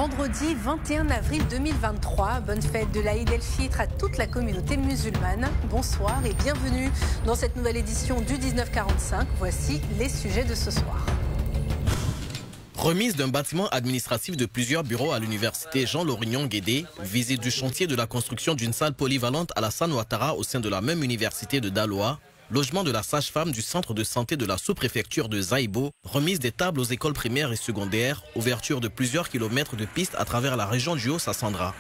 Vendredi 21 avril 2023, bonne fête de l'Aïd el-Fitr à toute la communauté musulmane. Bonsoir et bienvenue dans cette nouvelle édition du 1945. Voici les sujets de ce soir. Remise d'un bâtiment administratif de plusieurs bureaux à l'université Jean-Laurignon-Guédé, visite du chantier de la construction d'une salle polyvalente à la San Ouattara au sein de la même université de Daloa, logement de la sage-femme du centre de santé de la sous-préfecture de Zaïbo, remise des tables aux écoles primaires et secondaires, ouverture de plusieurs kilomètres de pistes à travers la région du Haut-Sassandra.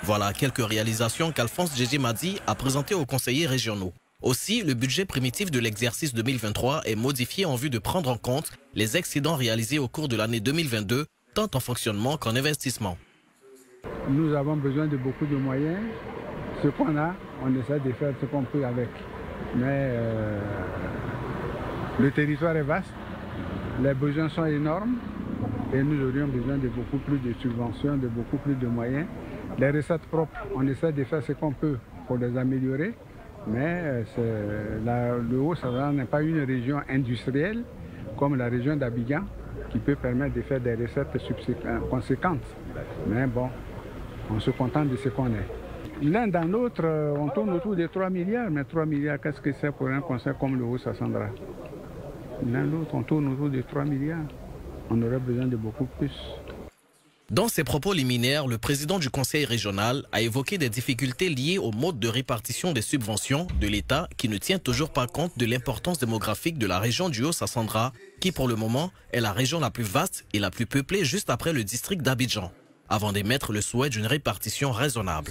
Voilà quelques réalisations qu'Alphonse Djidji Madi a présentées aux conseillers régionaux. Aussi, le budget primitif de l'exercice 2023 est modifié en vue de prendre en compte les excédents réalisés au cours de l'année 2022, tant en fonctionnement qu'en investissement. Nous avons besoin de beaucoup de moyens. Ce qu'on a, on essaie de faire ce qu'on peut avec. Mais le territoire est vaste, les besoins sont énormes et nous aurions besoin de beaucoup plus de subventions, de beaucoup plus de moyens. Les recettes propres, on essaie de faire ce qu'on peut pour les améliorer, mais le Haut-Sassandra n'est pas une région industrielle comme la région d'Abidjan qui peut permettre de faire des recettes conséquentes. Mais bon, on se contente de ce qu'on est. L'un dans l'autre, on tourne autour de 3 milliards, mais 3 milliards, qu'est-ce que c'est pour un conseil comme le Haut-Sassandra? L'un l'autre, on tourne autour de 3 milliards. On aurait besoin de beaucoup plus. Dans ses propos liminaires, le président du conseil régional a évoqué des difficultés liées au mode de répartition des subventions de l'État qui ne tient toujours pas compte de l'importance démographique de la région du Haut-Sassandra, qui pour le moment est la région la plus vaste et la plus peuplée juste après le district d'Abidjan, avant d'émettre le souhait d'une répartition raisonnable.